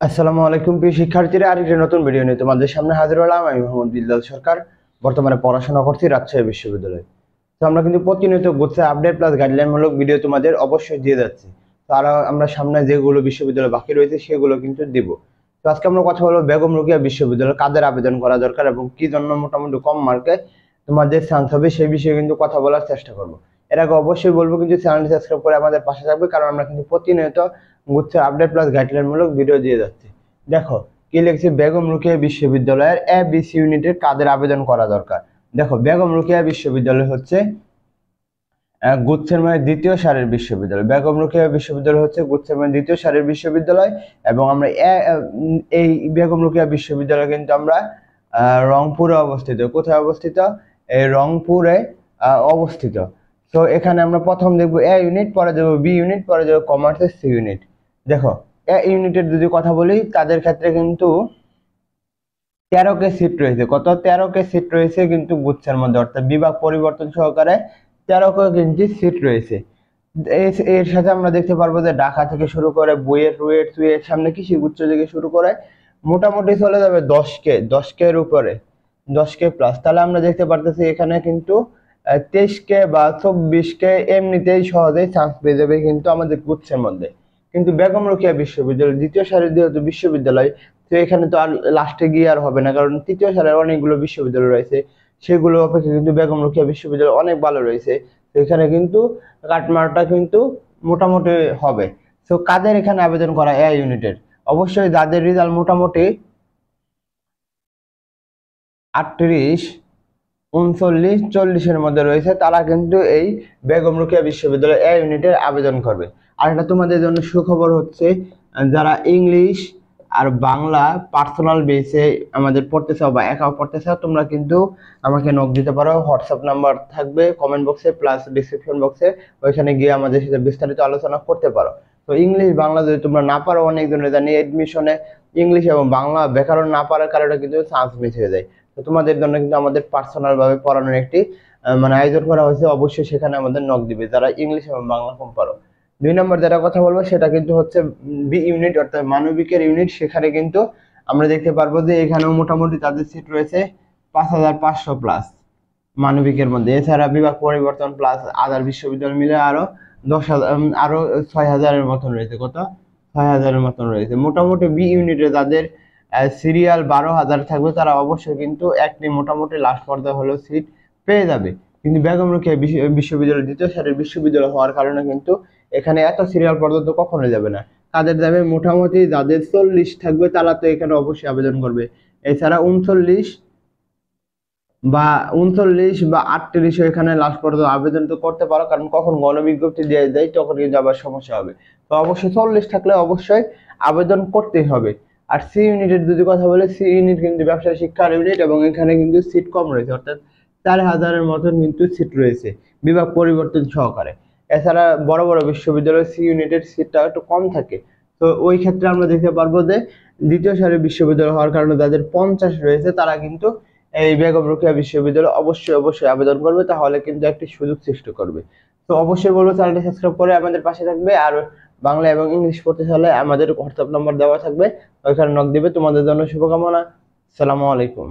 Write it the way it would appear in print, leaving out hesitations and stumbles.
আসসালামু আলাইকুম প্রিয় শিক্ষার্থীরা, আরেকটি নতুন ভিডিও নিয়ে তোমাদের সামনে হাজির হলাম। আমি মোহাম্মদ বিল্লাল সরকার, বর্তমানে পড়াশোনা করছি রাজশাহী বিশ্ববিদ্যালয়ে। তো আমরা কিন্তু প্রতিনিয়ত গুচ্ছ আপডেট প্লাস গাইডলাইন মূলক ভিডিও তোমাদের অবশ্যই দিয়ে যাচ্ছি। তো আর আমরা সামনে যেগুলো বিশ্ববিদ্যালয় বাকি রয়েছে সেগুলো কিন্তু দিব। তো আজকে আমরা কথা বলবো বেগম রোকেয়া বিশ্ববিদ্যালয় কাদের আবেদন করা দরকার এবং কি জন্য মোটামুটি কম মার্কে তোমাদের চান্স হবে সেই বিষয়ে কিন্তু কথা বলার চেষ্টা করবো। এর আগে অবশ্যই বলবো কিন্তু চ্যানেলটি সাবস্ক্রাইব করে আমাদের পাশে থাকবে, কারণ আমরা কিন্তু প্রতিনিয়ত গুচ্ছ আপডেট প্লাস গাইডলাইন মূলক ভিডিও দিয়ে যাচ্ছি। দেখো কি লিখছি, বেগম রোকেয়া বিশ্ববিদ্যালয়ের এ বি সি ইউনিটের কাদের আবেদন করা দরকার। দেখো বেগম রোকেয়া বিশ্ববিদ্যালয় হচ্ছে গুচ্ছের মানে দ্বিতীয় সারির বিশ্ববিদ্যালয়। বেগম রোকেয়া বিশ্ববিদ্যালয় হচ্ছে গুচ্ছের মানে দ্বিতীয় সারির বিশ্ববিদ্যালয় এবং আমরা এই বেগম রোকেয়া বিশ্ববিদ্যালয় কিন্তু আমরা রংপুরে অবস্থিত। কোথায় অবস্থিত? এই রংপুরে অবস্থিত। তো এখানে আমরা প্রথম দেখবো এ ইউনিট, পরে দেবো বি ইউনিট, পরে দেবো কমার্সের সি ইউনিট। দেখো এ ইউনিটের যদি কথা বলি, তাদের ক্ষেত্রে কিন্তু 13কে সিট রয়েছে। কত? 13কে সিট রয়েছে কিন্তু গুচ্ছের মধ্যে, অর্থাৎ বিভাগ পরিবর্তন সহকারে 13কে কিন্তু সিট রয়েছে। এর সাথে আমরা দেখতে পারবো যে ঢাকা থেকে শুরু করে বুয়েট, রুয়েট, সুয়েট, সামনে কৃষি গুচ্ছ থেকে শুরু করে মোটামুটি চলে যাবে 10কে এর উপরে, 10কে প্লাস। তাহলে আমরা দেখতে পারতেছি এখানে কিন্তু 23কে বা 24কে এমনিতেই সহজেই চান্স পেয়ে যাবে কিন্তু আমাদের গুচ্ছের মধ্যে। কিন্তু বেগম রোকেয়া বিশ্ববিদ্যালয় দ্বিতীয় সারির যেহেতু বিশ্ববিদ্যালয়, তো এখানে তো আর লাস্টে গিয়ে আর হবে না, কারণ তৃতীয় সারির অনেকগুলো বিশ্ববিদ্যালয় রয়েছে, সেগুলো অপেক্ষা কিন্তু বেগম রোকেয়া বিশ্ববিদ্যালয় অনেক ভালো রয়েছে। তো এখানে কিন্তু কাটমারটা কিন্তু মোটামুটি হবে। তো কাদের এখানে আবেদন করা এ ইউনিটের? অবশ্যই যাদের রেজাল্ট মোটামুটি 38, 39, 40-এর মধ্যে রয়েছে তারা কিন্তু এই বেগম রোকেয়া বিশ্ববিদ্যালয় এ ইউনিটের আবেদন করবে। আর এটা তোমাদের জন্য সুখবর হচ্ছে, যারা ইংলিশ আর বাংলা পার্সোনাল বেসে আমাদের পড়তে চাও বা একাও পড়তে চাও, তোমরা কিন্তু আমাকে নক দিতে পারো। হোয়াটসঅ্যাপ নাম্বার থাকবে কমেন্ট বক্সে প্লাস ডিসক্রিপশন বক্সে, ওইখানে গিয়ে আমাদের সাথে বিস্তারিত আলোচনা করতে পারো। তো ইংলিশ বাংলা যদি তোমরা না পারো, অনেকজনের জানি এডমিশনে ইংলিশ এবং বাংলা ব্যাকরণ না পারার কারণে কিন্তু চান্স মিস হয়ে যায়। তো তোমাদের জন্য কিন্তু আমাদের পার্সোনাল ভাবে পড়ানোর একটি মানে আয়োজন করা হয়েছে। অবশ্যই সেখানে আমাদের নক দিবে যারা ইংলিশ এবং বাংলা কম পারো। 2 নম্বর যেটা কথা বলবো সেটা কিন্তু হচ্ছে বি ইউনিট, অর্থাৎ মানবিকের ইউনিট। সেখানে কিন্তু আমরা দেখতে পারবো যে এখানেও মোটামুটি তাদের সিট রয়েছে 5500 প্লাস মানবিকের মধ্যে। এছাড়া বিভাগ পরিবর্তন প্লাস আদার বিশ্ববিদ্যালয় মিলে আরো 10,000 আরো 6000-এর মতন রয়েছে। কত? 6000-এর মতন রয়েছে। মোটামুটি বি ইউনিটে যাদের সিরিয়াল 12,000 থাকবে তারা অবশ্যই কিন্তু একটি মোটামুটি লাস্ট পর্যায়ে হলেও সিট পেয়ে যাবে। কিন্তু বেগম রোকেয়া বিশ্ববিদ্যালয় দ্বিতীয় সারির বিশ্ববিদ্যালয় হওয়ার কারণে কিন্তু এখানে এত সিরিয়াল পর্যন্ত কখনো যাবে না। তাদের যাবে মোটামুটি যাদের 40 থাকবে তারা তো এখানে অবশ্যই আবেদন করবে। এছাড়া 39 বা 38 এখানে লাস্ট পর্যন্ত আবেদন তো করতে পারো, কারণ কখন গণবিজ্ঞপ্তি দিয়ে দেয় তখন কিন্তু আবার সমস্যা হবে। তো অবশ্যই 40 থাকলে অবশ্যই আবেদন করতেই হবে। আর সি ইউনিটের যদি কথা বলে, সি ইউনিট কিন্তু ব্যবসায় শিক্ষার ইউনিট এবং এখানে কিন্তু সিট কম রয়েছে, অর্থাৎ 4000-এর মতন কিন্তু সিট রয়েছে বিভাগ পরিবর্তন সহকারে। এছাড়া বড় বড় বিশ্ববিদ্যালয়ের সি ইউনিটের সিটটা একটু কম থাকে। তো ওই ক্ষেত্রে আমরা দেখতে পারবো যে দ্বিতীয় সারির বিশ্ববিদ্যালয় হওয়ার কারণে যাদের 50 রয়েছে তারা কিন্তু এই বেগম রোকেয়া বিশ্ববিদ্যালয় অবশ্যই আবেদন করবে, তাহলে কিন্তু একটি সুযোগ সৃষ্টি করবে। তো অবশ্যই বলবো চ্যানেলটি সাবস্ক্রাইব করে আমাদের পাশে থাকবে। আর বাংলা এবং ইংলিশ পড়তে চাইলে আমাদের হোয়াটসঅ্যাপ নাম্বার দেওয়া থাকবে, ওইখানে নক দিবে। তোমাদের জন্য শুভকামনা। আসসালামু আলাইকুম।